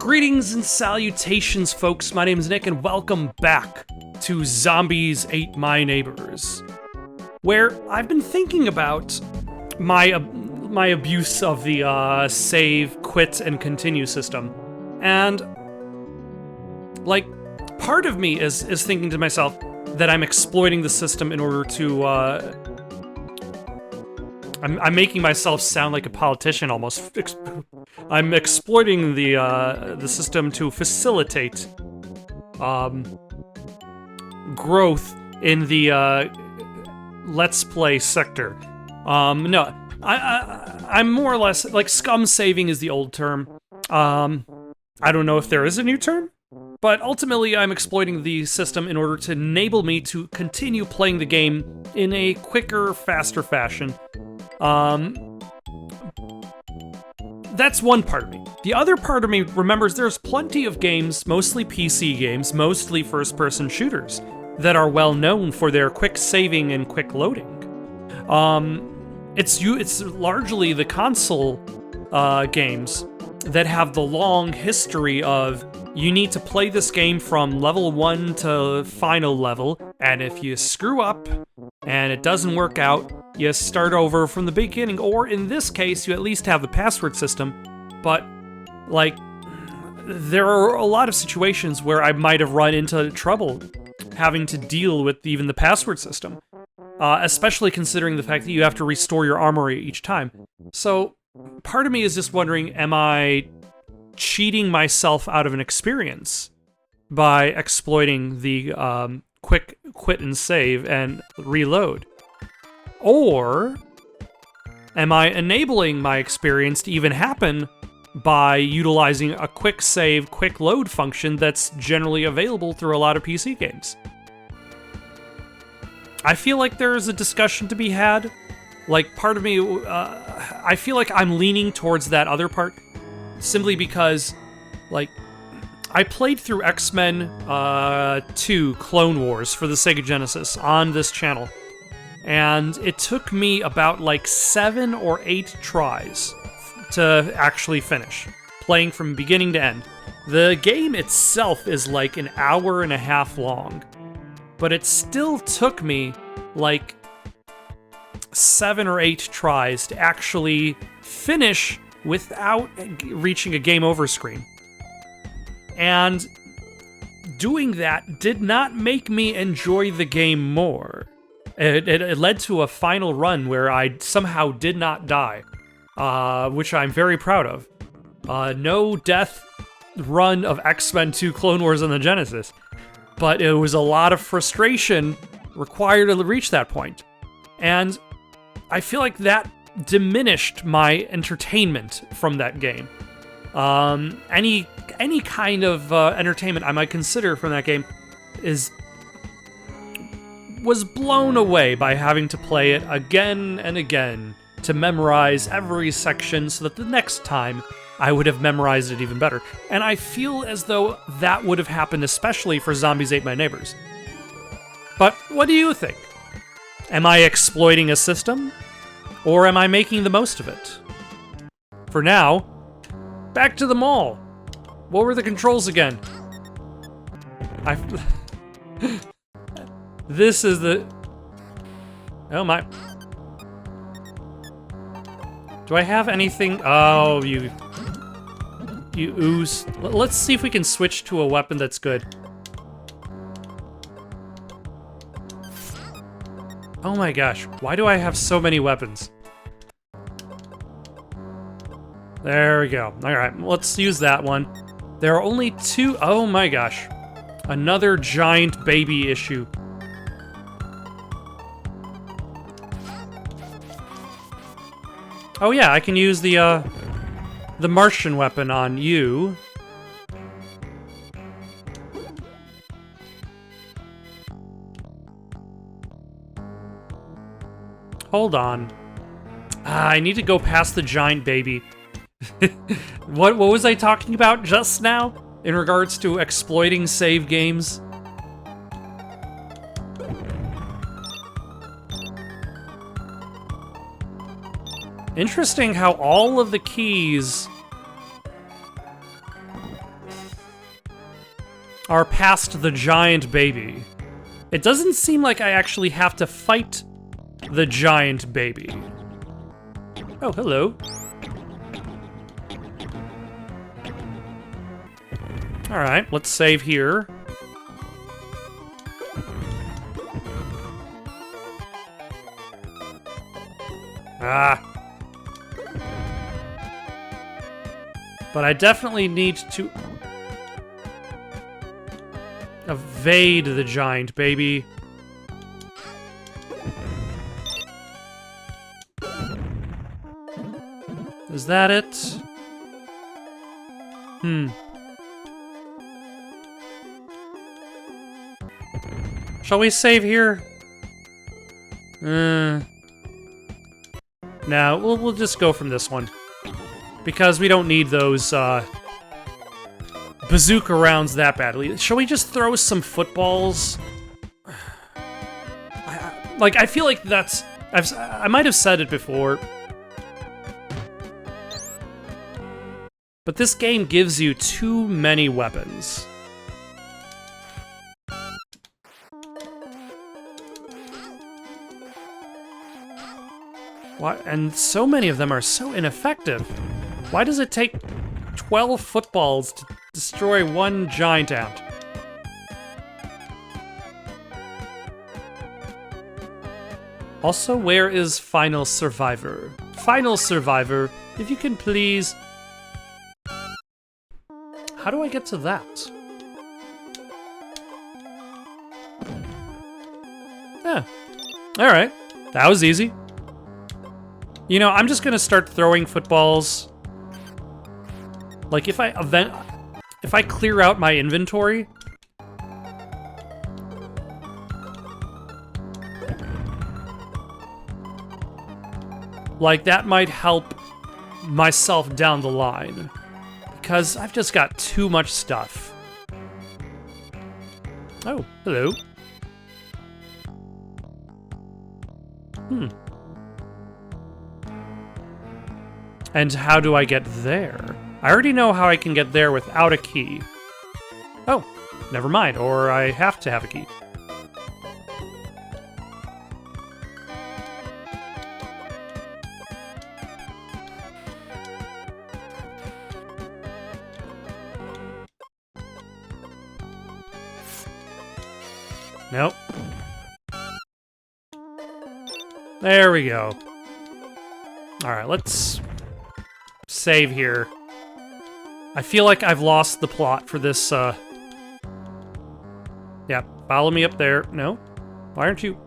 Greetings and salutations, folks. My name is Nick, and welcome back to Zombies Ate My Neighbors, where I've been thinking about my abuse of the save, quit, and continue system, and like part of me is thinking to myself that I'm exploiting the system in order to. I'm making myself sound like a politician almost. I'm exploiting the system to facilitate growth in the Let's Play sector. No, I'm more or less like scum saving is the old term. I don't know if there is a new term, but ultimately I'm exploiting the system in order to enable me to continue playing the game in a quicker, faster fashion. That's one part of me. The other part of me remembers there's plenty of games, mostly PC games, mostly first-person shooters, that are well known for their quick saving and quick loading. It's largely the console games that have the long history of you need to play this game from level 1 to final level, and if you screw up and it doesn't work out, you start over from the beginning, or in this case, you at least have the password system. But, like, there are a lot of situations where I might have run into trouble having to deal with even the password system, especially considering the fact that you have to restore your armory each time. So, part of me is just wondering, am I cheating myself out of an experience by exploiting the quick quit and save and reload? Or am I enabling my experience to even happen by utilizing a quick save, quick load function that's generally available through a lot of PC games? I feel like there's a discussion to be had. Like, part of me, I feel like I'm leaning towards that other part, simply because, like, I played through X-Men 2 Clone Wars for the Sega Genesis on this channel, and it took me about, like, 7 or 8 tries to actually finish, playing from beginning to end. The game itself is like an hour and a half long, but it still took me, like, 7 or 8 tries to actually finish without reaching a game over screen. And doing that did not make me enjoy the game more. It led to a final run where I somehow did not die, which I'm very proud of. No death run of X-Men 2 Clone Wars on the Genesis, but it was a lot of frustration required to reach that point. And I feel like that diminished my entertainment from that game. Any kind of entertainment I might consider from that game was blown away by having to play it again and again to memorize every section so that the next time I would have memorized it even better. And I feel as though that would have happened especially for Zombies Ate My Neighbors. But what do you think? Am I exploiting a system? Or am I making the most of it? For now, back to the mall. What were the controls again? This is the... Oh my... Do I have anything? Oh, you ooze. Let's see if we can switch to a weapon that's good. Oh my gosh, why do I have so many weapons? There we go. Alright, let's use that one. There are only 2... Oh my gosh. Another giant baby issue. Oh yeah, I can use the Martian weapon on you. Hold on. I need to go past the giant baby. What was I talking about just now in regards to exploiting save games? Interesting how all of the keys are past the giant baby. It doesn't seem like I actually have to fight the giant baby. Oh, hello. Alright, let's save here. Ah. But I definitely need to evade the giant baby. Is that it? Shall we save here? No, we'll just go from this one. Because we don't need those, bazooka rounds that badly. Shall we just throw some footballs? I feel like that's... I might have said it before. But this game gives you too many weapons. What? And so many of them are so ineffective. Why does it take 12 footballs to destroy one giant ant? Also, where is Final Survivor? Final Survivor, if you can please... How do I get to that? Yeah. Alright. That was easy. You know, I'm just gonna start throwing footballs. Like, if I clear out my inventory... Like, that might help myself down the line. Because I've just got too much stuff. Oh, hello. And how do I get there? I already know how I can get there without a key. Oh, never mind, or I have to have a key. Nope. There we go. Alright, let's save here. I feel like I've lost the plot for this, Yeah, follow me up there. No? Why aren't you...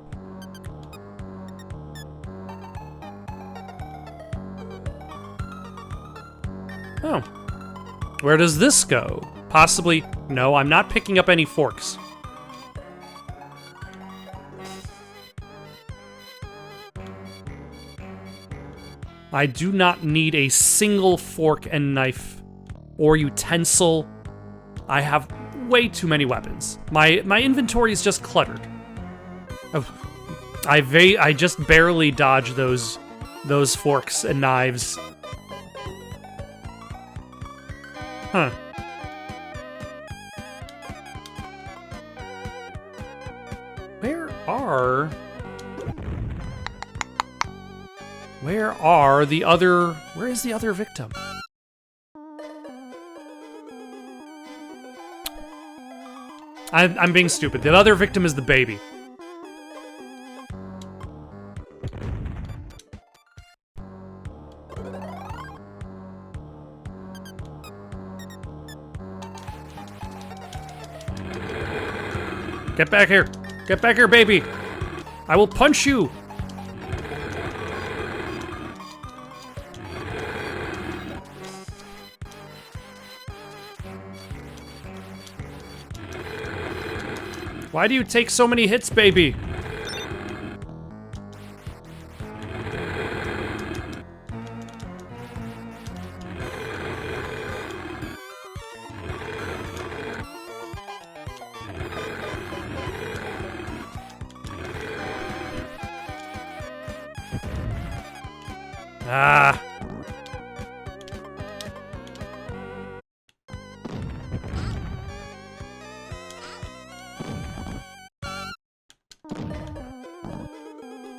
Oh. Where does this go? Possibly... No, I'm not picking up any forks. I do not need a single fork and knife or utensil. I have way too many weapons. My inventory is just cluttered. Oh, I just barely dodge those forks and knives. Huh. Where is the other victim? I'm being stupid. The other victim is the baby. Get back here. Get back here, baby. I will punch you. Why do you take so many hits, baby? Ah.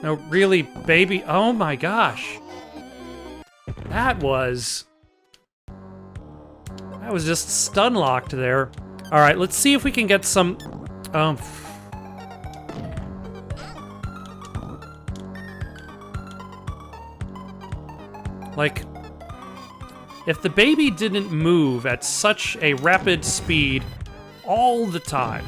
No, really, baby. Oh my gosh. That was just stun locked there. All right, let's see if we can get some. Like, if the baby didn't move at such a rapid speed all the time.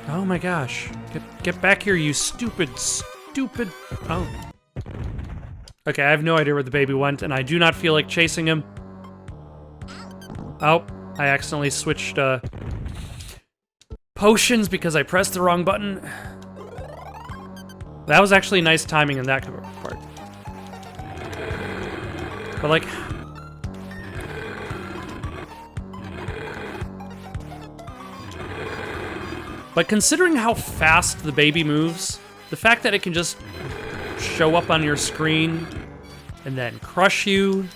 Oh my gosh. Get back here, you stupid. Oh. Okay, I have no idea where the baby went, and I do not feel like chasing him. Oh, I accidentally switched potions because I pressed the wrong button. That was actually nice timing in that part. But like... But considering how fast the baby moves, the fact that it can just show up on your screen and then crush you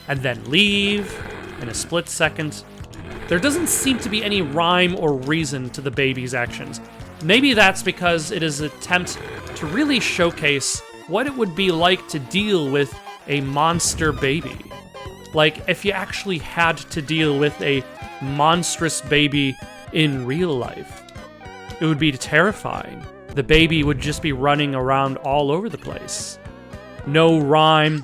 and then leave in a split second, there doesn't seem to be any rhyme or reason to the baby's actions. Maybe that's because it is an attempt to really showcase what it would be like to deal with a monster baby. Like, if you actually had to deal with a monstrous baby in real life. It would be terrifying. The baby would just be running around all over the place. No rhyme.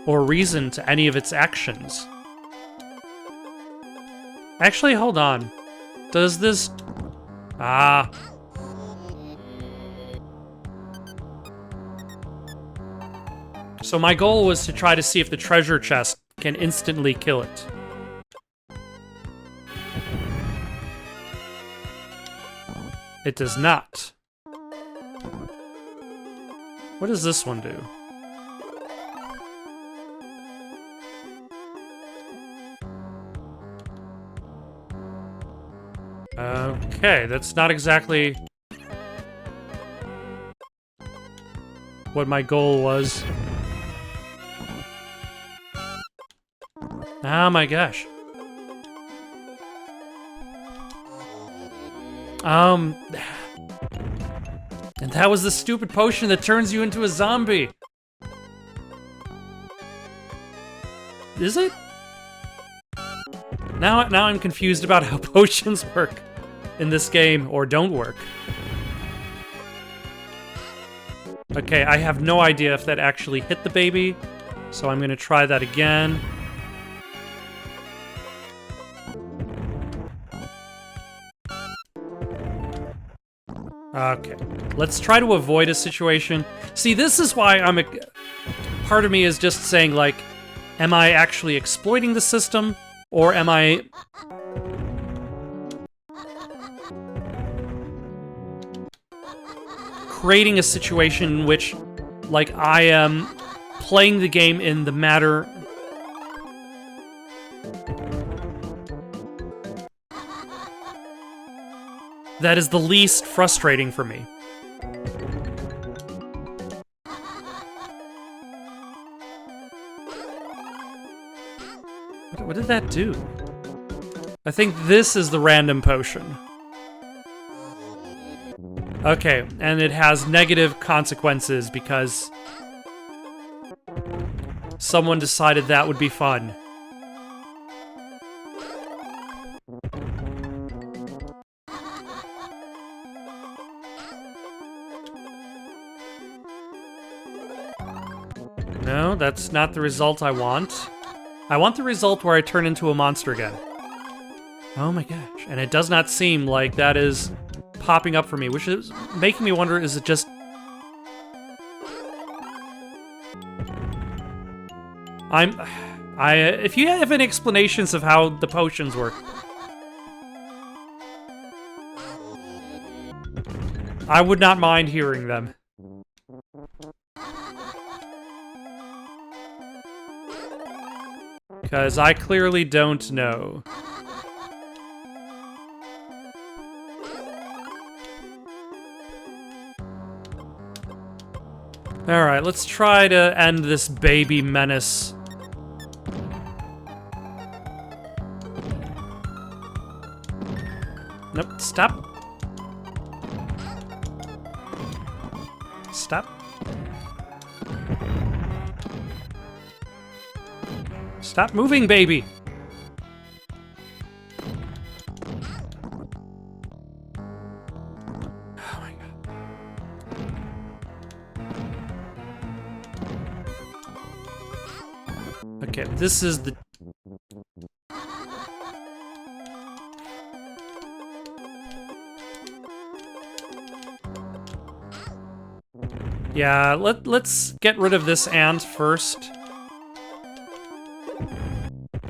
Or reason to any of its actions. Actually, hold on. Does this... Ah. So my goal was to try to see if the treasure chest can instantly kill it. It does not. What does this one do? Okay, that's not exactly what my goal was. Oh my gosh. And that was the stupid potion that turns you into a zombie. Is it? Now I'm confused about how potions work in this game, or don't work. Okay, I have no idea if that actually hit the baby, so I'm gonna try that again. Okay, let's try to avoid a situation. See, this is why part of me is just saying, like, am I actually exploiting the system, or am I... creating a situation in which, like, I am playing the game in the matter... that is the least frustrating for me. What did that do? I think this is the random potion. Okay, and it has negative consequences because someone decided that would be fun. No, that's not the result I want. I want the result where I turn into a monster again. Oh my gosh. And it does not seem like that is popping up for me, which is making me wonder, is it just... if you have any explanations of how the potions work, I would not mind hearing them. Because I clearly don't know. Alright, let's try to end this baby menace. Nope, stop. Stop. Stop moving, baby! Oh my god. Okay, this is the... Yeah, let's get rid of this ant first.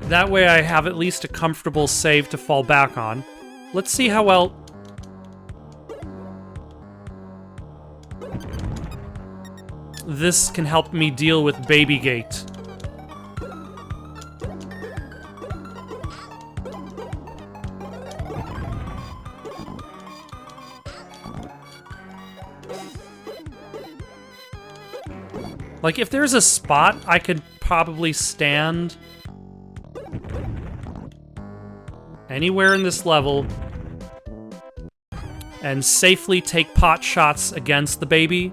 That way I have at least a comfortable save to fall back on. Let's see how well... this can help me deal with Baby Gate. Like, if there's a spot I could probably stand anywhere in this level and safely take pot shots against the baby.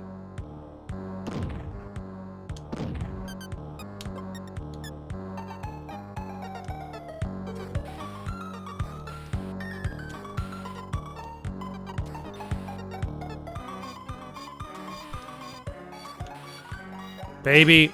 Baby.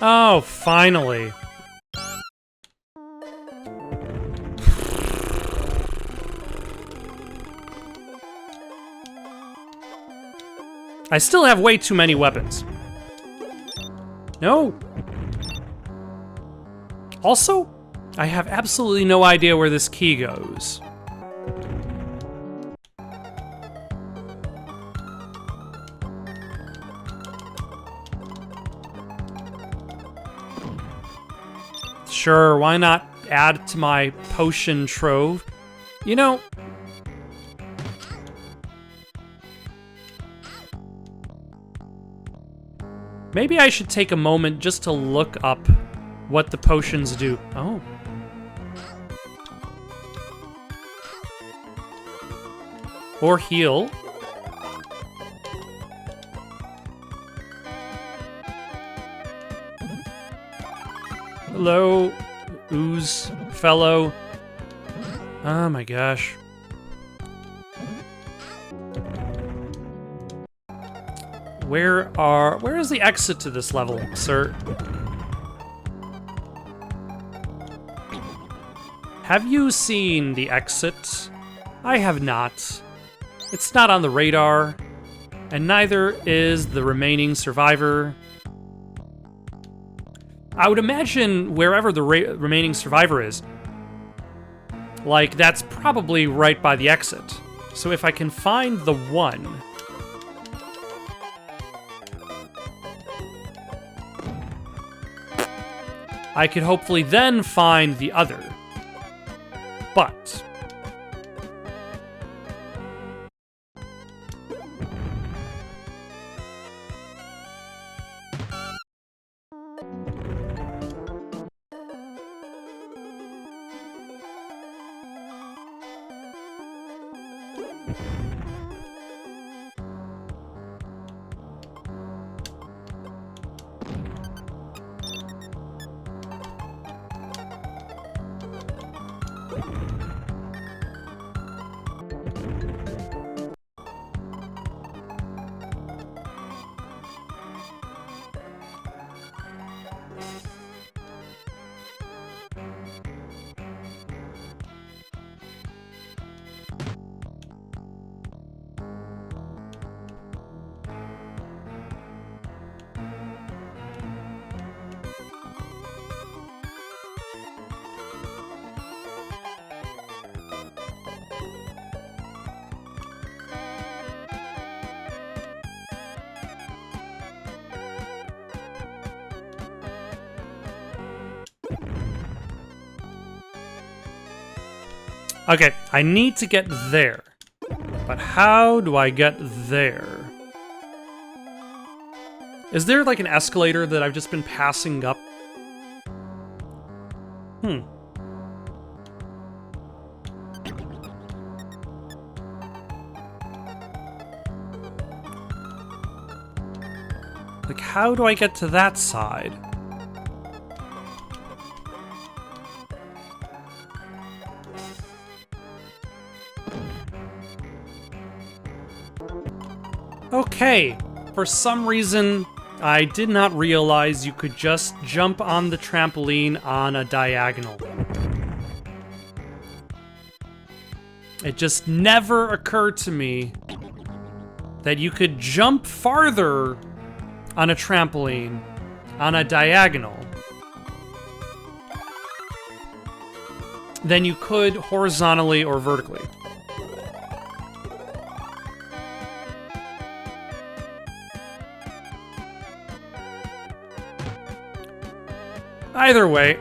Oh, finally. I still have way too many weapons. No. Also, I have absolutely no idea where this key goes. Sure, why not add to my potion trove? You know... maybe I should take a moment just to look up what the potions do. Oh. Or heal. Hello, ooze fellow. Oh my gosh. Where is the exit to this level, sir? Have you seen the exit? I have not. It's not on the radar, and neither is the remaining survivor. I would imagine wherever the remaining survivor is, like, that's probably right by the exit. So if I can find the one... I could hopefully then find the other. But... Okay, I need to get there. But how do I get there? Is there like an escalator that I've just been passing up? Like, how do I get to that side? Okay, for some reason, I did not realize you could just jump on the trampoline on a diagonal. It just never occurred to me that you could jump farther on a trampoline on a diagonal than you could horizontally or vertically. Either way,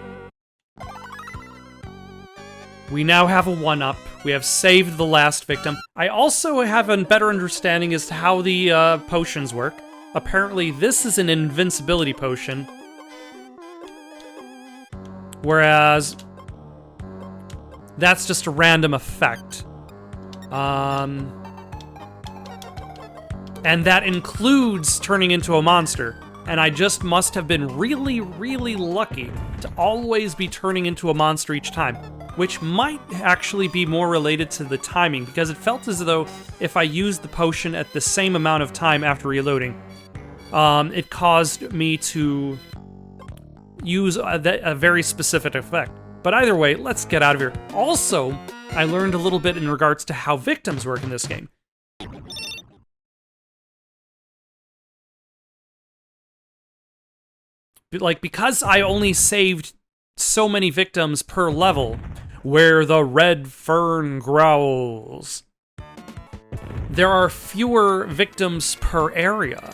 we now have a 1-up. We have saved the last victim. I also have a better understanding as to how the potions work. Apparently, this is an invincibility potion, whereas that's just a random effect. And that includes turning into a monster. And I just must have been really, really lucky to always be turning into a monster each time, which might actually be more related to the timing, because it felt as though if I used the potion at the same amount of time after reloading, it caused me to use a very specific effect. But either way, let's get out of here. Also, I learned a little bit in regards to how victims work in this game. Like, because I only saved so many victims per level, where the red fern growls, there are fewer victims per area.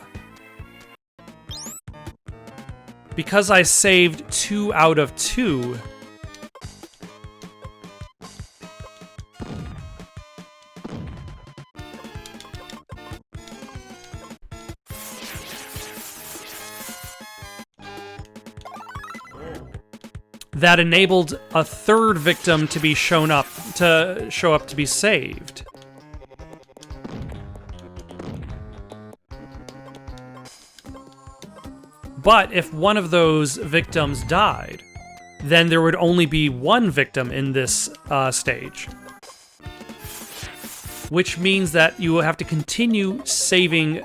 Because I saved 2 out of 2, that enabled a 3rd victim to be show up to be saved. But if one of those victims died, then there would only be 1 victim in this stage. Which means that you will have to continue saving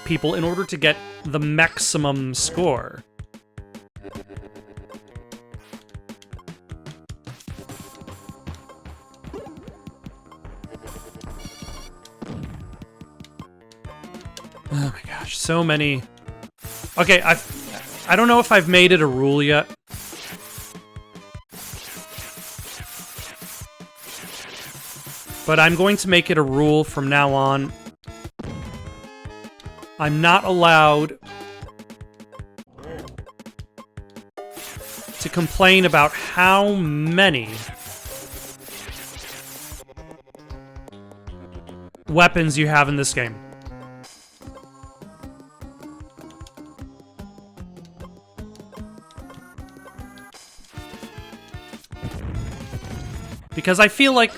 people in order to get the maximum score. Oh my gosh, so many. Okay, I don't know if I've made it a rule yet. But I'm going to make it a rule from now on. I'm not allowed to complain about how many weapons you have in this game. Because I feel like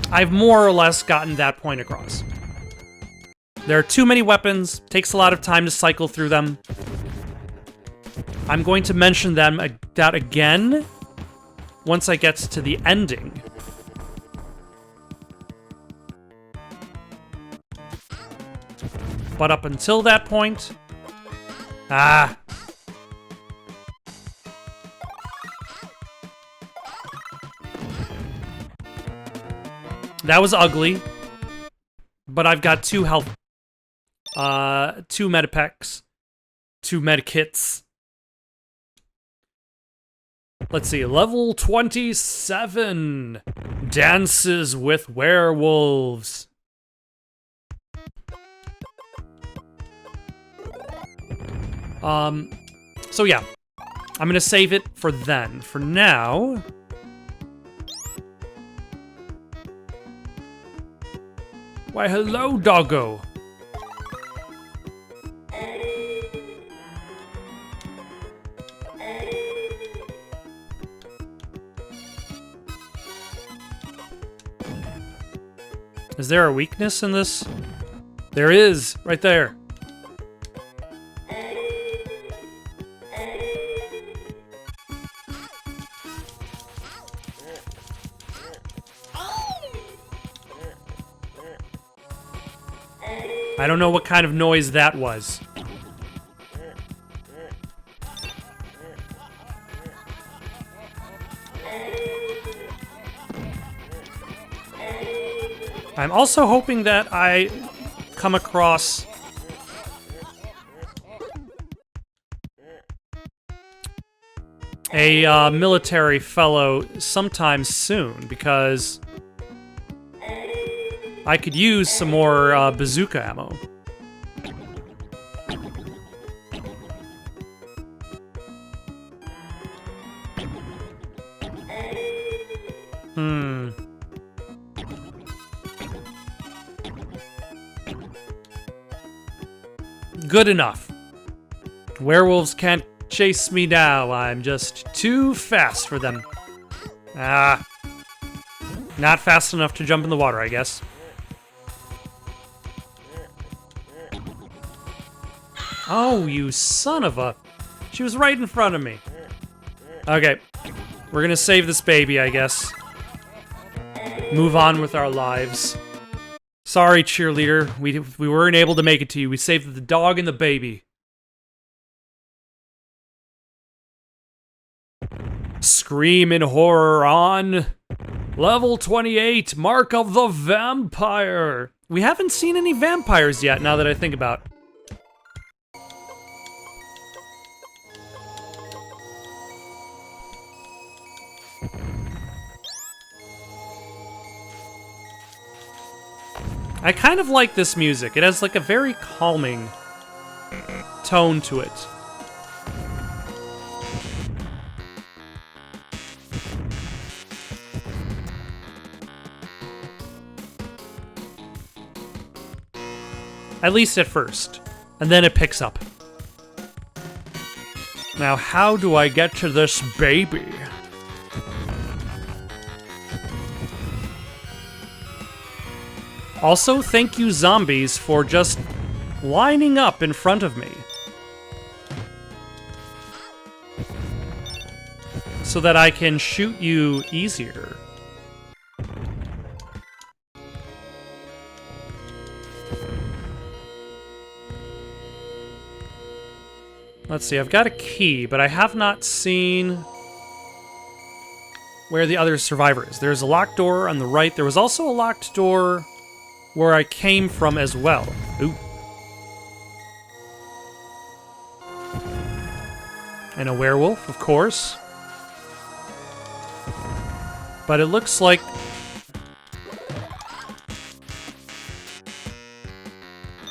I've more or less gotten that point across. There are too many weapons, takes a lot of time to cycle through them. I'm going to mention that again once I get to the ending. But up until that point... Ah! That was ugly, but I've got 2 health, 2 medipacks, 2 medikits. Let's see, level 27, Dances with Werewolves. So yeah, I'm gonna save it for then. For now... Why, hello, doggo. Is there a weakness in this? There is, right there. I don't know what kind of noise that was. I'm also hoping that I come across a military fellow sometime soon, because I could use some more bazooka ammo. Good enough. Werewolves can't chase me now. I'm just too fast for them. Ah. Not fast enough to jump in the water, I guess. Oh, you son of a... She was right in front of me. Okay. We're gonna save this baby, I guess. Move on with our lives. Sorry, cheerleader. We weren't able to make it to you. We saved the dog and the baby. Scream in horror on level 28, Mark of the Vampire. We haven't seen any vampires yet, now that I think about it. I kind of like this music. It has like a very calming tone to it. At least at first. And then it picks up. Now, how do I get to this baby? Also, thank you, zombies, for just lining up in front of me. So that I can shoot you easier. Let's see, I've got a key, but I have not seen where the other survivor is. There's a locked door on the right. There was also a locked door where I came from as well. Ooh. And a werewolf, of course. But it looks like...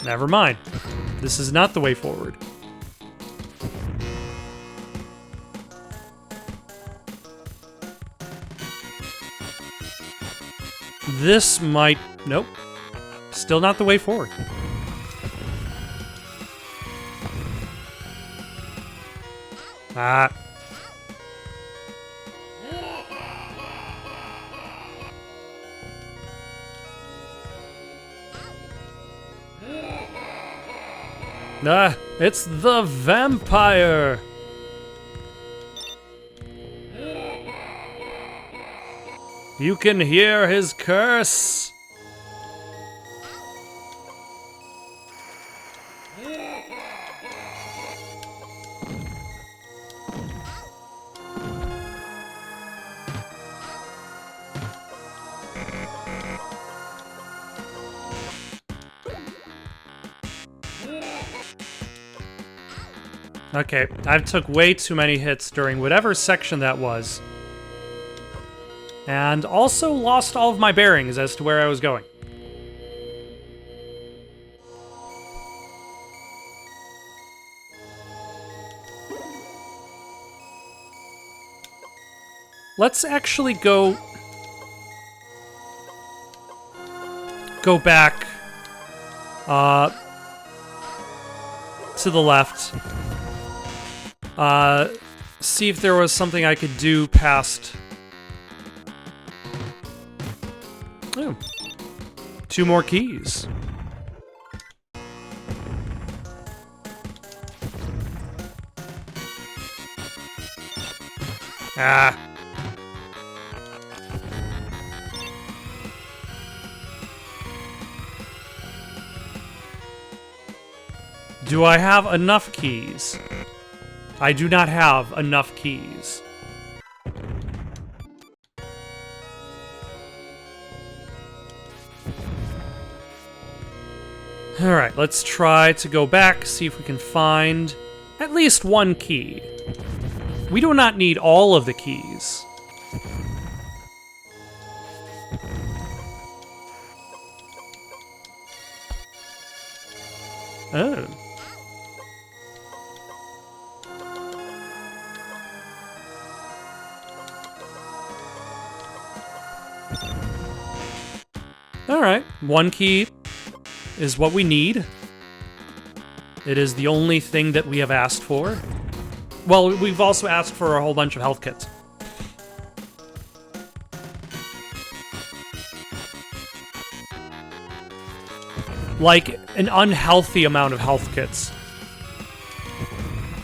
Never mind. This is not the way forward. This might... Nope. Still not the way forward. Ah. Ah, it's the vampire! You can hear his curse! Okay, I've took way too many hits during whatever section that was. And also lost all of my bearings as to where I was going. Let's actually go go back to the left. See if there was something I could do past... Oh. 2 more keys. Ah. Do I have enough keys? I do not have enough keys. Alright, let's try to go back, see if we can find at least 1 key. We do not need all of the keys. Oh. Alright, 1 key is what we need. It is the only thing that we have asked for. Well, we've also asked for a whole bunch of health kits. Like, an unhealthy amount of health kits.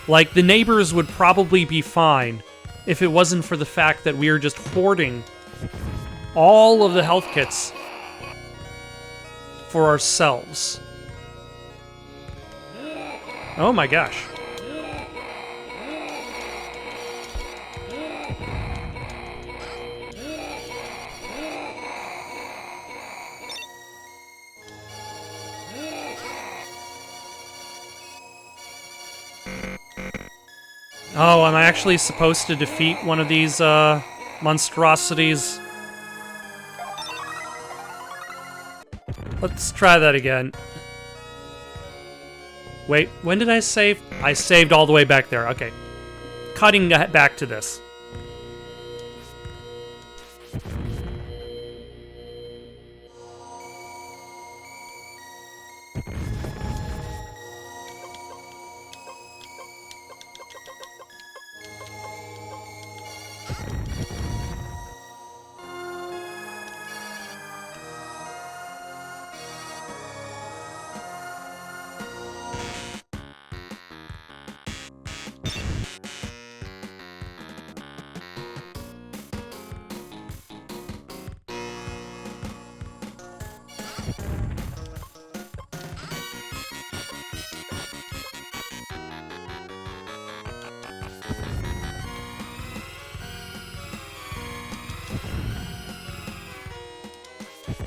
Like, the neighbors would probably be fine if it wasn't for the fact that we are just hoarding all of the health kits for ourselves. Oh my gosh. Oh, am I actually supposed to defeat one of these, monstrosities? Let's try that again. Wait, when did I save? I saved all the way back there, okay. Cutting back to this.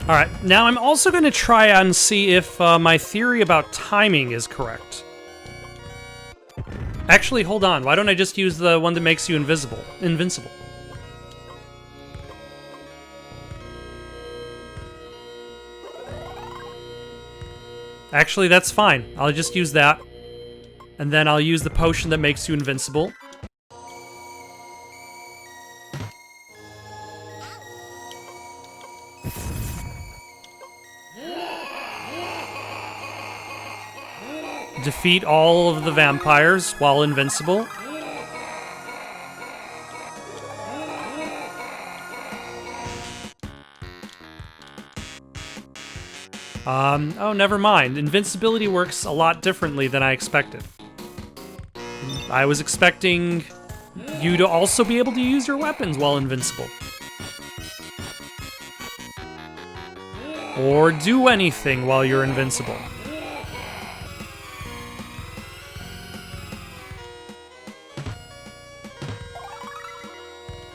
Alright, now I'm also going to try and see if my theory about timing is correct. Actually, hold on. Why don't I just use the one that makes you invincible? Actually, that's fine. I'll just use that. And then I'll use the potion that makes you invincible. Defeat all of the vampires while invincible. Oh, never mind. Invincibility works a lot differently than I expected. I was expecting you to also be able to use your weapons while invincible. Or do anything while you're invincible.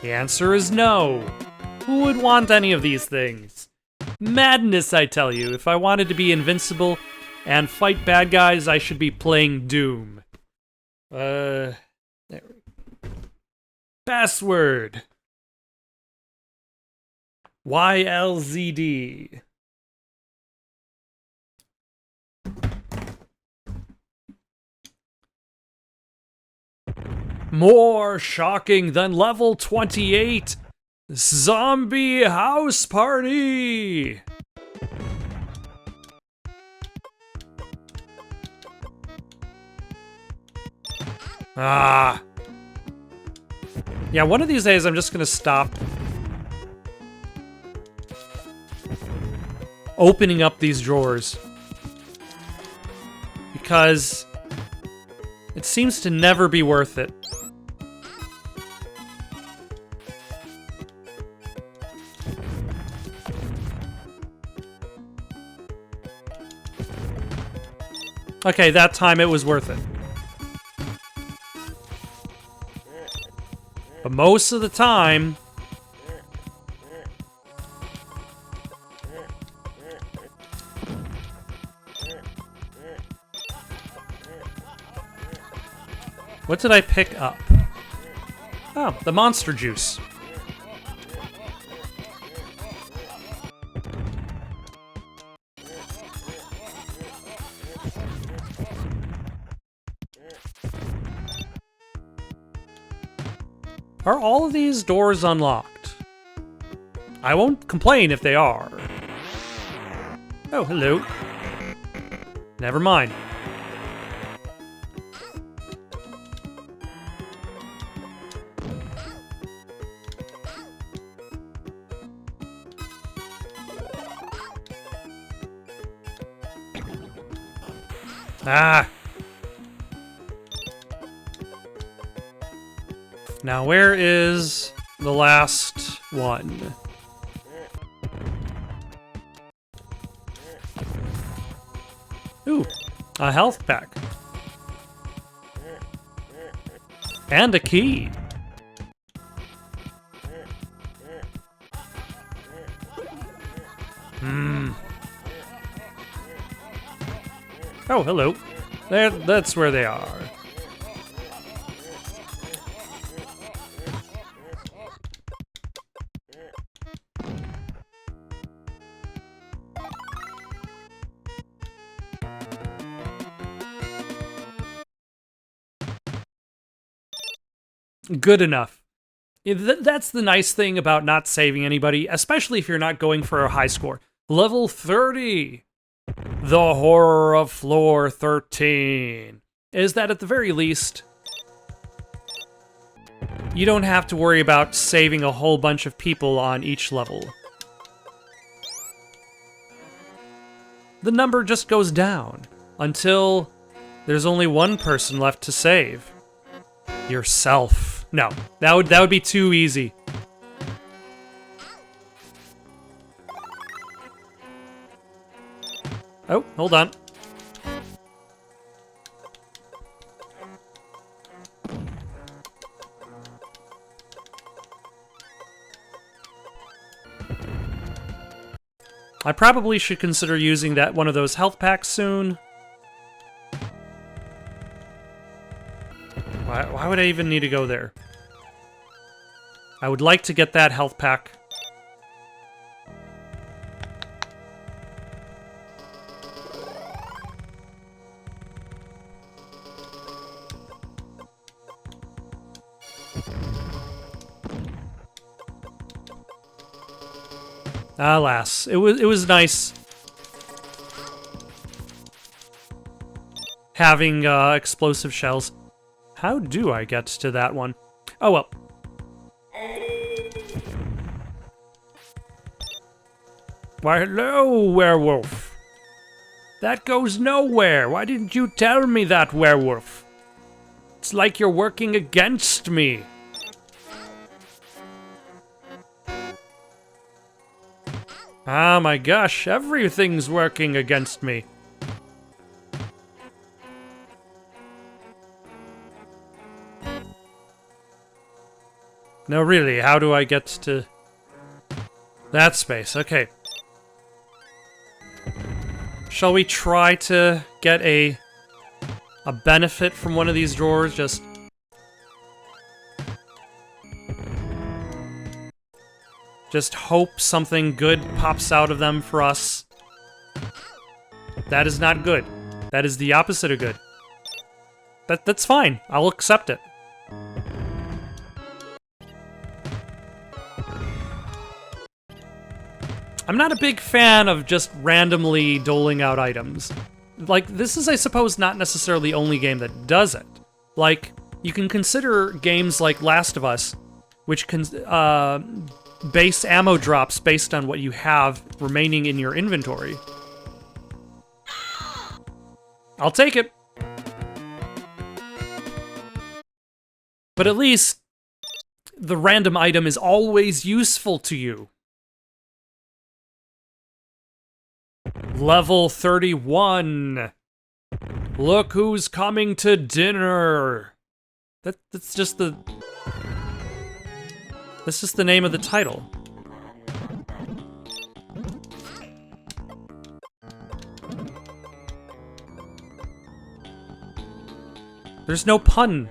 The answer is no. Who would want any of these things? Madness, I tell you. If I wanted to be invincible and fight bad guys, I should be playing Doom. There we go. Password. YLZD. More shocking than level 28. Zombie house party. Ah. Yeah, one of these days I'm just gonna stop opening up these drawers. Because it seems to never be worth it. Okay, that time it was worth it. But most of the time... What did I pick up? Oh, the monster juice. Are all of these doors unlocked? I won't complain if they are. Oh, hello. Never mind. Ah! Now, where is the last one? Ooh, a health pack. And a key. Oh, hello. That's where they are. Good enough. That's the nice thing about not saving anybody, especially if you're not going for a high score. Level 30! The horror of floor 13 is that at the very least, you don't have to worry about saving a whole bunch of people on each level. The number just goes down until there's only one person left to save. Yourself. No, that would be too easy. Oh, hold on. I probably should consider using one of those health packs soon. Why would I even need to go there? I would like to get that health pack. Alas, it was nice having explosive shells. How do I get to that one? Oh well. Why, hello, werewolf. That goes nowhere. Why didn't you tell me that, werewolf? It's like you're working against me. Ah, my gosh, everything's working against me. No, really, how do I get to that space? Okay. Shall we try to get a benefit from one of these drawers? Just hope something good pops out of them for us. That is not good. That is the opposite of good. That's fine. I'll accept it. I'm not a big fan of just randomly doling out items. Like, this is, I suppose, not necessarily the only game that does it. Like, You can consider games like Last of Us, which can base ammo drops based on what you have remaining in your inventory. I'll take it. But at least the random item is always useful to you. Level 31. Look who's coming to dinner. That's just the... That's just the name of the title. There's no pun.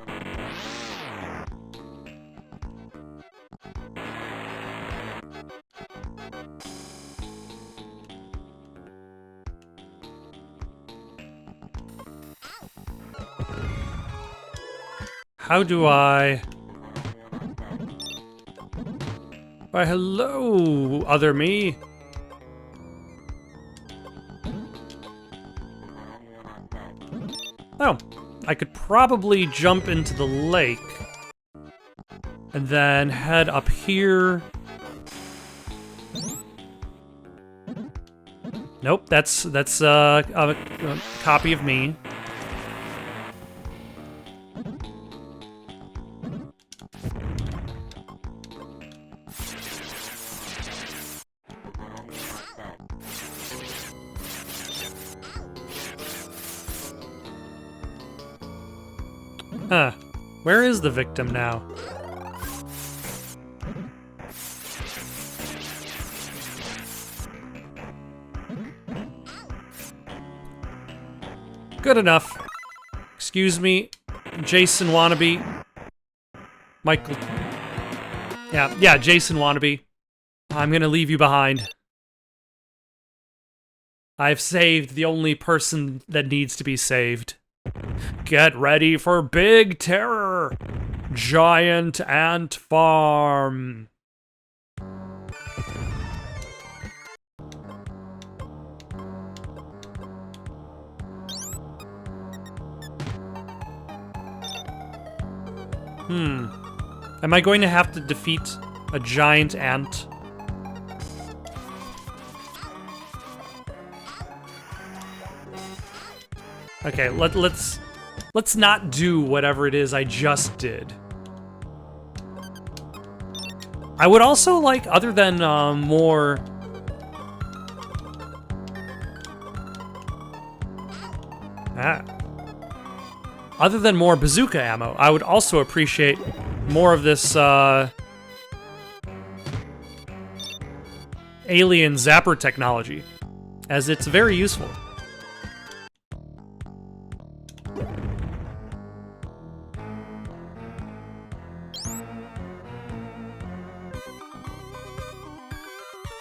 How do I... Why, hello, other me. Oh, I could probably jump into the lake and then head up here. Nope, that's a copy of me. Huh. Where is the victim now? Good enough. Excuse me, Jason wannabe. Michael. Yeah, Jason wannabe. I'm gonna leave you behind. I've saved the only person that needs to be saved. Get ready for big terror! Giant ant farm! Am I going to have to defeat a giant ant? Okay, let's not do whatever it is I just did. I would also like, other than more... Other than more bazooka ammo, I would also appreciate more of this alien zapper technology, as it's very useful.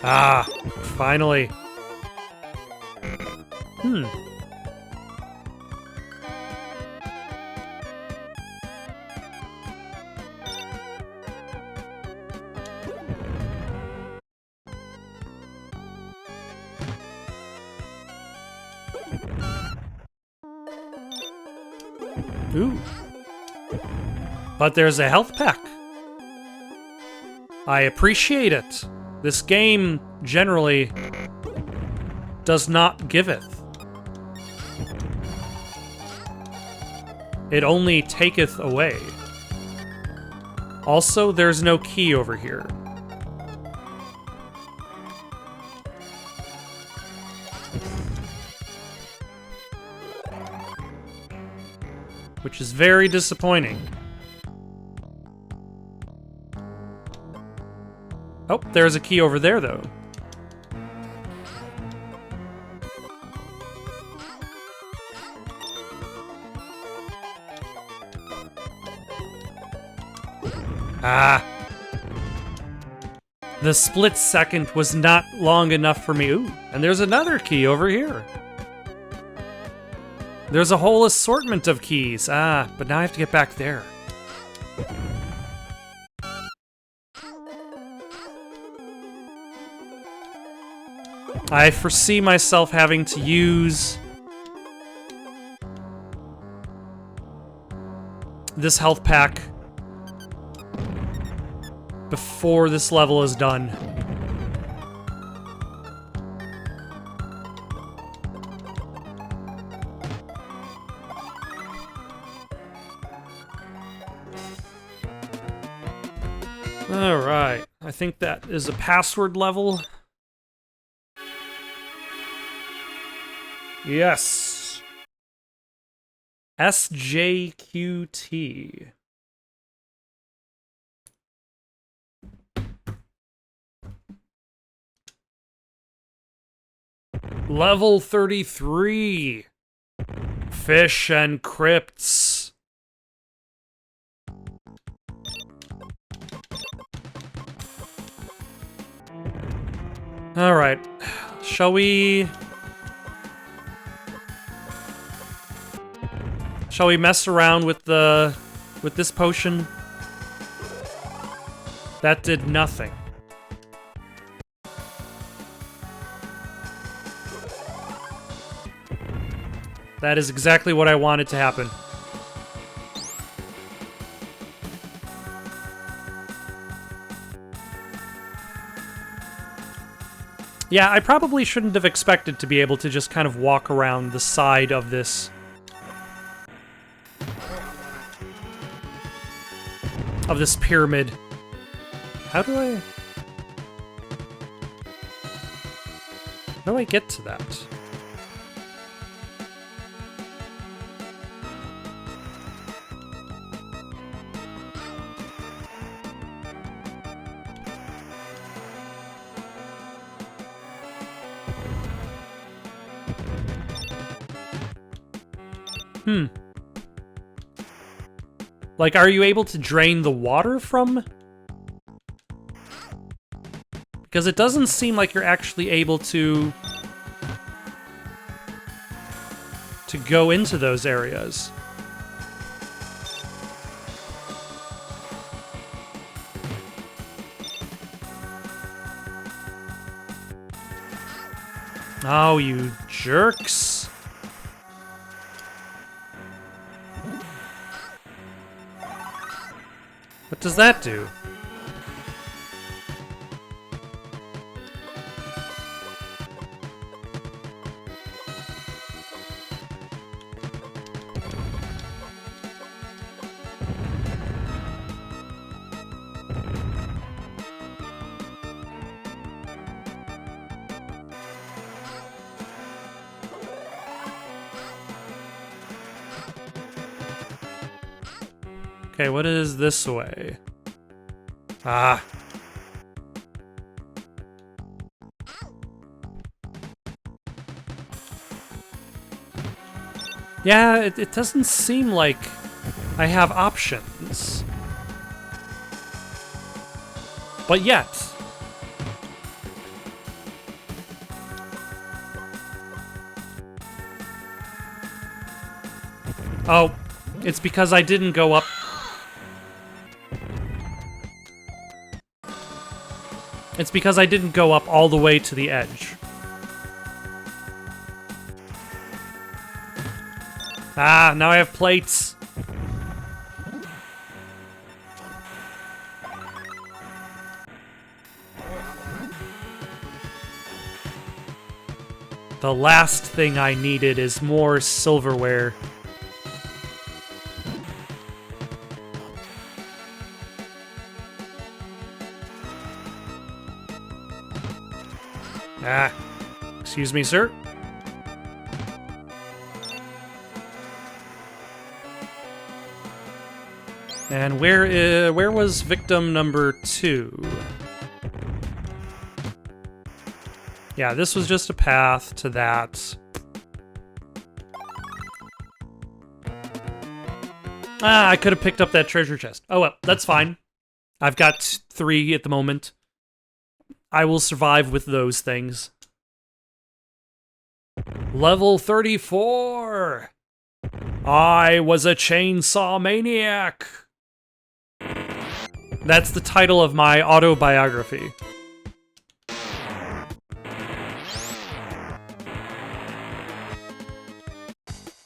Ah, finally. Ooh. But there's a health pack. I appreciate it. This game, generally, does not giveth. It only taketh away. Also, there's no key over here. Which is very disappointing. Oh, there's a key over there, though. Ah. The split second was not long enough for me. Ooh, and there's another key over here. There's a whole assortment of keys. Ah, but now I have to get back there. I foresee myself having to use this health pack before this level is done. Alright, I think that is a password level. Yes. SJQT. Level 33. Fish and crypts. Alright. Shall we mess around with this potion? That did nothing. That is exactly what I wanted to happen. Yeah, I probably shouldn't have expected to be able to just kind of walk around the side of this pyramid. How do I get to that? Like, are you able to drain the water from? Because it doesn't seem like you're actually able to go into those areas. Oh, you jerks. What does that do? Okay, what is this way? Ah. Yeah, it doesn't seem like I have options. But yet. Oh, it's because I didn't go up. It's because I didn't go up all the way to the edge. Ah, now I have plates. The last thing I needed is more silverware. Ah, excuse me, sir. And where was victim number 2? Yeah, this was just a path to that. Ah, I could have picked up that treasure chest. Oh well, that's fine. I've got 3 at the moment. I will survive with those things. Level 34! I was a chainsaw maniac! That's the title of my autobiography.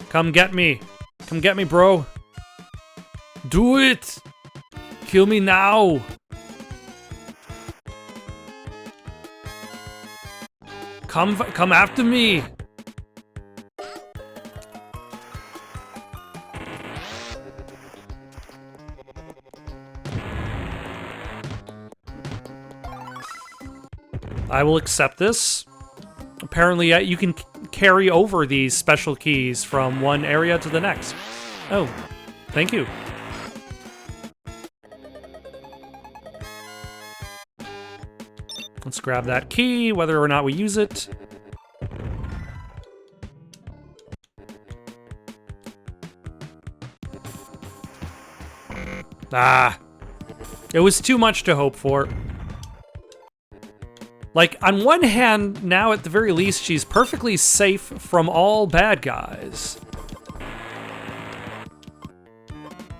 Come get me. Come get me, bro. Do it! Kill me now! Come after me! I will accept this. Apparently, you can carry over these special keys from one area to the next. Oh, thank you. Let's grab that key, whether or not we use it. Ah. It was too much to hope for. Like, on one hand, now at the very least, she's perfectly safe from all bad guys.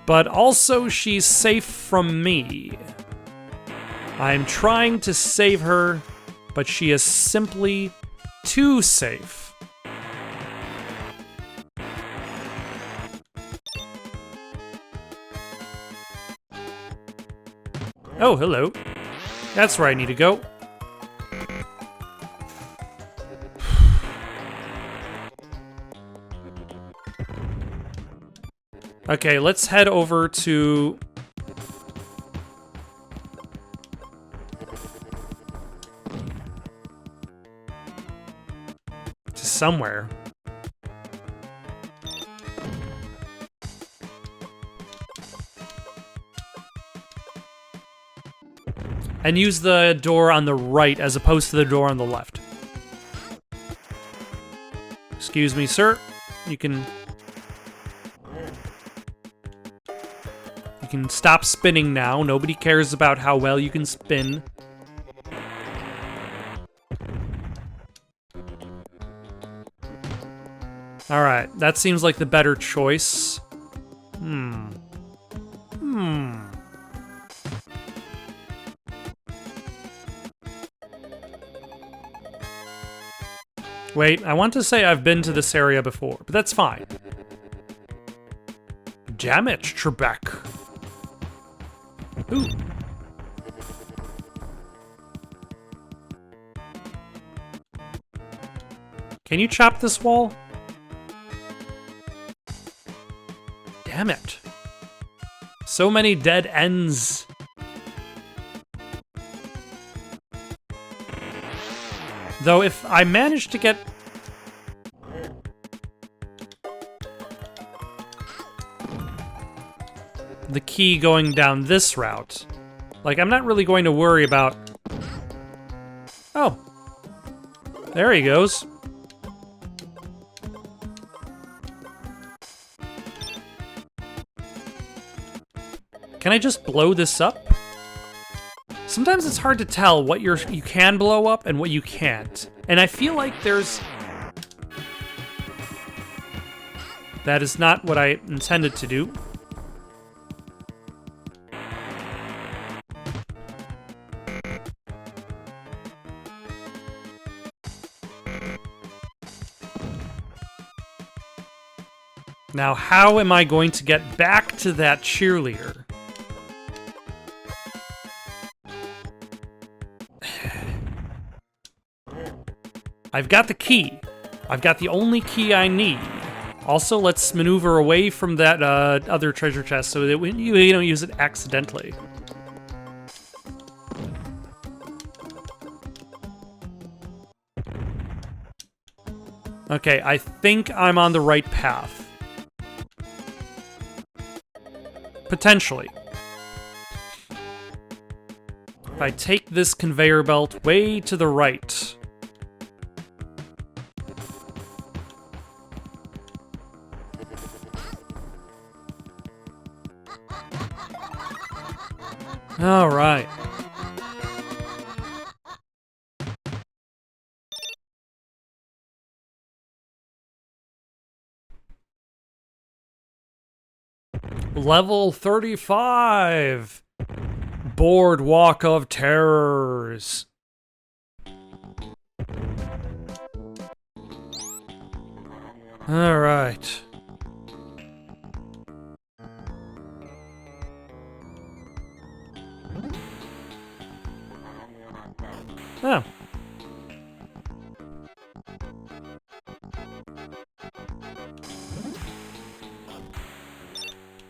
But also, she's safe from me. I'm trying to save her, but she is simply too safe. Oh, hello. That's where I need to go. Okay, let's head over to... somewhere. And use the door on the right as opposed to the door on the left. Excuse me, sir. You can stop spinning now. Nobody cares about how well you can spin. Alright, that seems like the better choice. Wait, I want to say I've been to this area before, but that's fine. Damn it, Trebek. Ooh. Can you chop this wall? Damn it. So many dead ends. Though if I manage to get... the key going down this route, like, I'm not really going to worry about... Oh. There he goes. Can I just blow this up? Sometimes it's hard to tell what you can blow up and what you can't. And I feel like there's... That is not what I intended to do. Now, how am I going to get back to that cheerleader? I've got the key. I've got the only key I need. Also, let's maneuver away from that other treasure chest so that you don't use it accidentally. Okay, I think I'm on the right path. Potentially. If I take this conveyor belt way to the right... All right. Level 35. Boardwalk of Terrors. All right. Oh.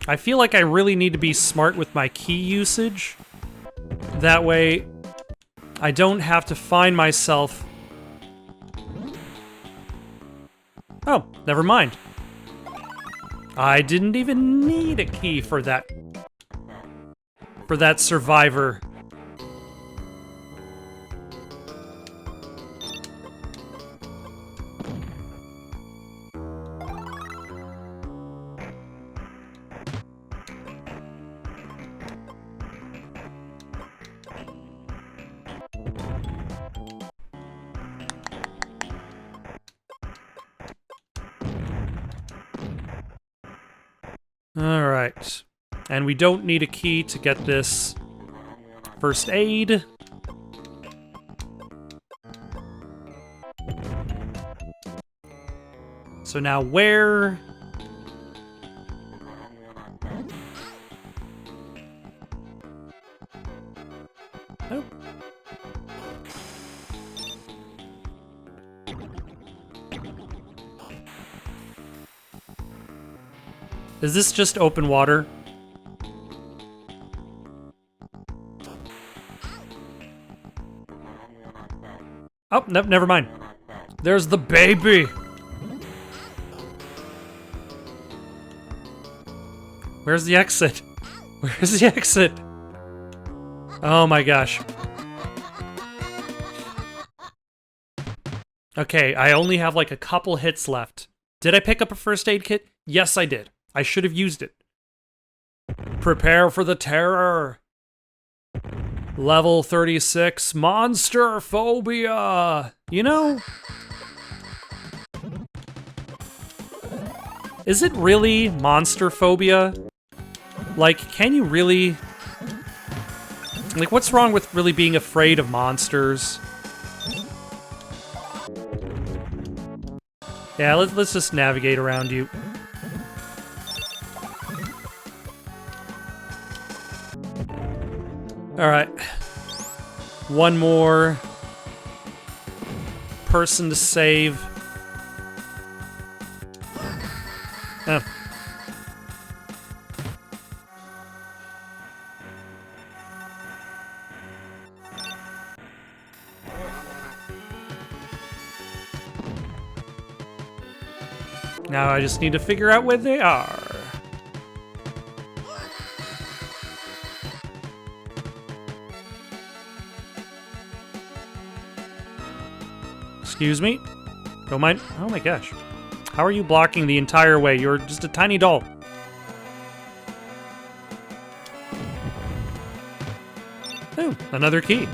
I feel like I really need to be smart with my key usage. That way, I don't have to find myself... Oh, never mind. I didn't even need a key for that survivor. Alright. And we don't need a key to get this first aid. So now where... Oh. Is this just open water? Oh, never mind. There's the baby! Where's the exit? Where's the exit? Oh my gosh. Okay, I only have like a couple hits left. Did I pick up a first aid kit? Yes, I did. I should have used it. Prepare for the terror. Level 36, monster phobia. You know, is it really monster phobia? Like, can you really... Like, what's wrong with really being afraid of monsters? Yeah, let's just navigate around you. Alright. One more person to save. Oh. Now I just need to figure out where they are. Excuse me? Don't mind. Oh my gosh. How are you blocking the entire way? You're just a tiny doll. Oh, another key.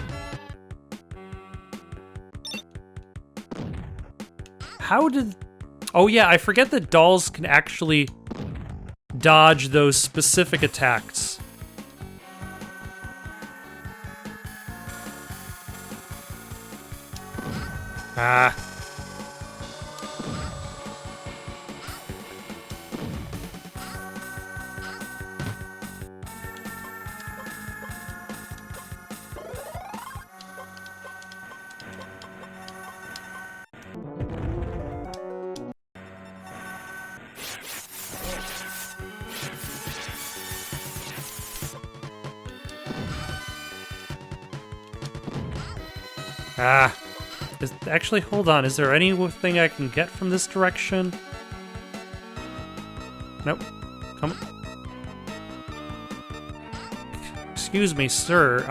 How did... Oh yeah, I forget that dolls can actually dodge those specific attacks. Ah. Ah. Actually, hold on. Is there anything I can get from this direction? Nope. Come on. Excuse me, sir.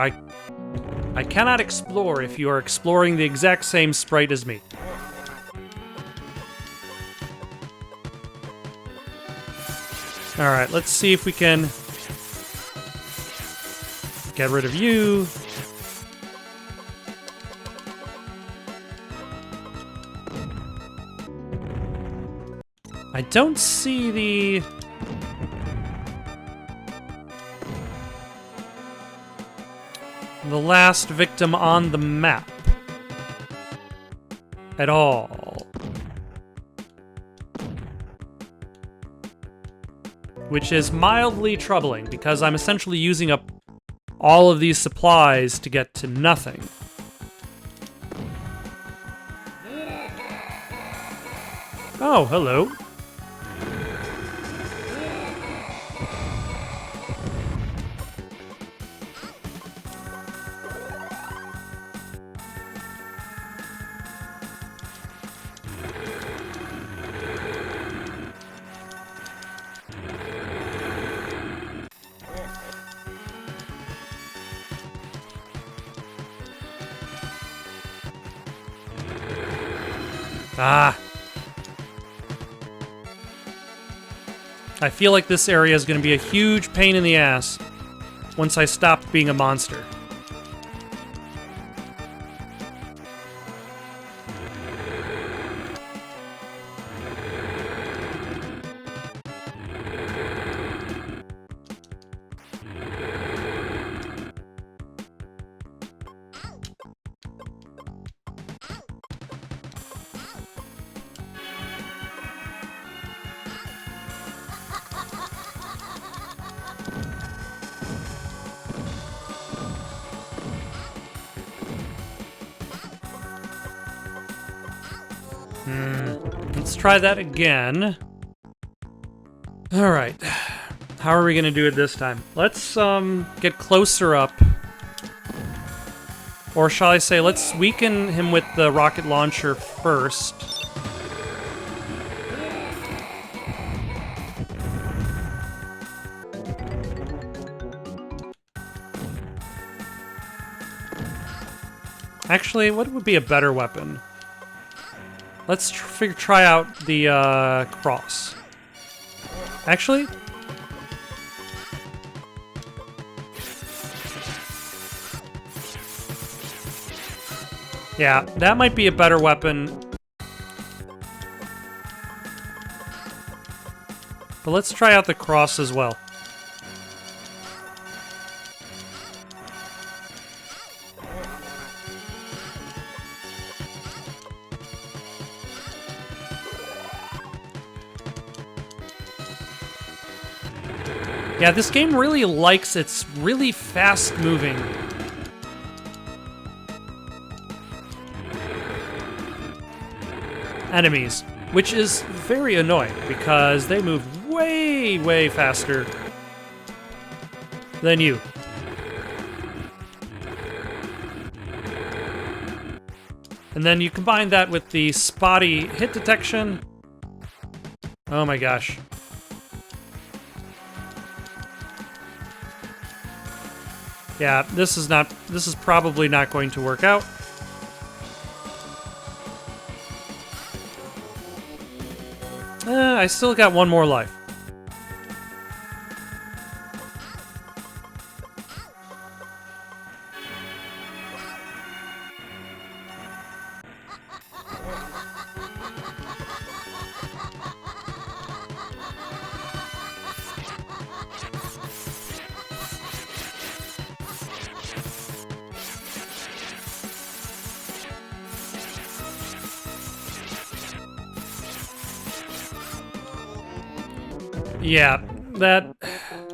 I cannot explore if you are exploring the exact same sprite as me. Alright, let's see if we can get rid of you. I don't see the last victim on the map at all. Which is mildly troubling because I'm essentially using up all of these supplies to get to nothing. Oh, hello. Ah. I feel like this area is going to be a huge pain in the ass once I stop being a monster. Let's try that again. All right. How are we going to do it this time? Let's get closer up. Or shall I say, let's weaken him with the rocket launcher first. Actually, what would be a better weapon? Let's try out the cross. Actually, yeah, that might be a better weapon. But let's try out the cross as well. Yeah, this game really likes its really fast-moving enemies, which is very annoying because they move way, way faster than you. And then you combine that with the spotty hit detection. Oh my gosh. Yeah, this is probably not going to work out. I still got one more life. Yeah, that...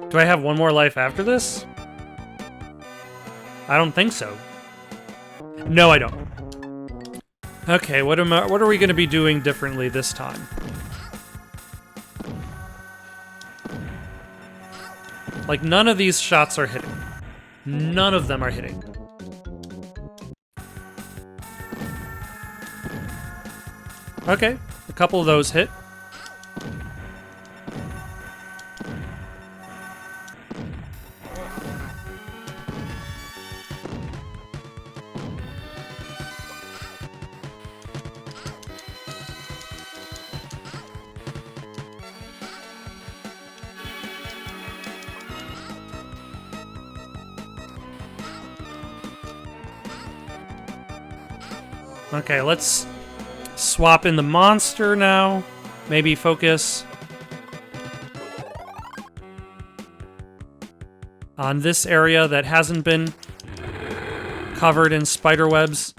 Do I have one more life after this? I don't think so. No, I don't. Okay, what are we going to be doing differently this time? Like, none of these shots are hitting. None of them are hitting. Okay, a couple of those hit. Okay, let's swap in the monster now. Maybe focus on this area that hasn't been covered in spider webs.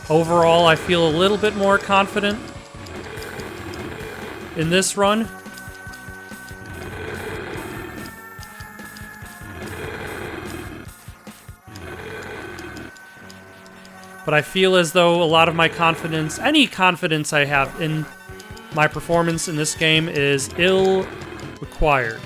Overall, I feel a little bit more confident in this run. But I feel as though a lot of my confidence, any confidence I have in my performance in this game, is ill-required.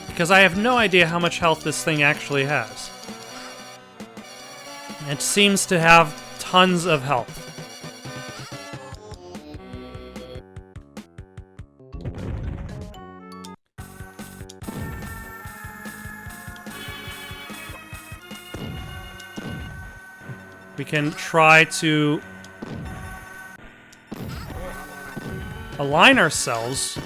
Because I have no idea how much health this thing actually has. It seems to have tons of health. We can try to align ourselves.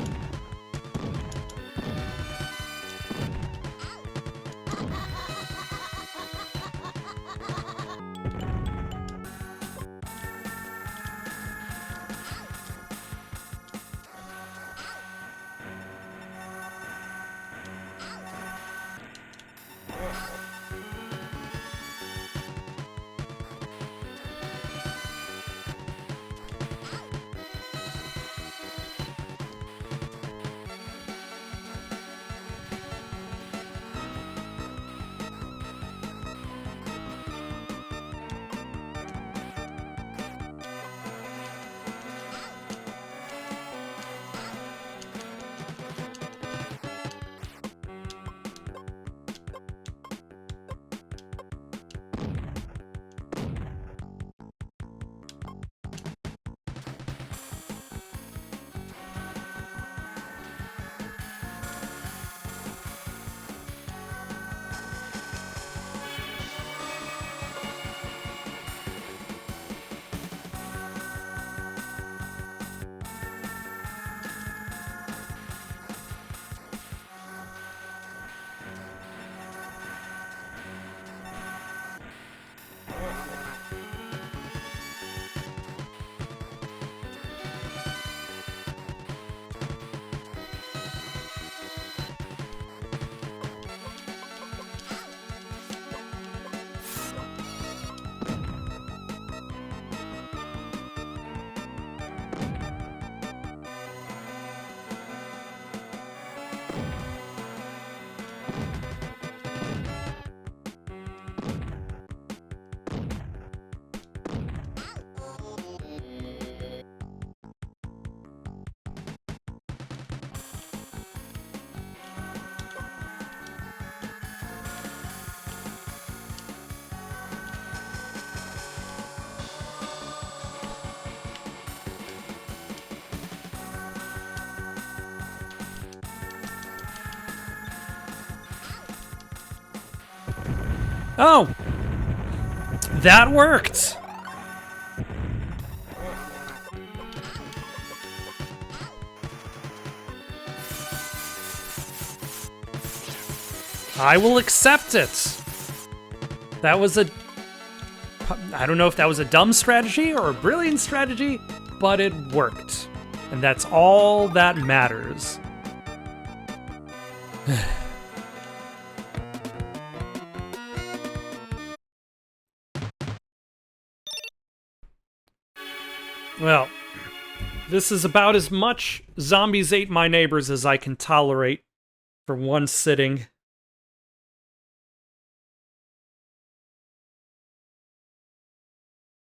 Oh! That worked! I will accept it! That was a... I don't know if that was a dumb strategy or a brilliant strategy, but it worked. And that's all that matters. Well, this is about as much Zombies Ate My Neighbors as I can tolerate for one sitting.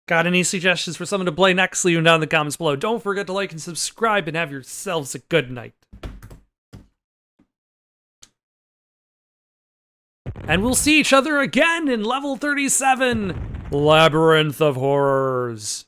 Got any suggestions for someone to play next? Leave them down in the comments below. Don't forget to like and subscribe and have yourselves a good night. And we'll see each other again in level 37, Labyrinth of Horrors.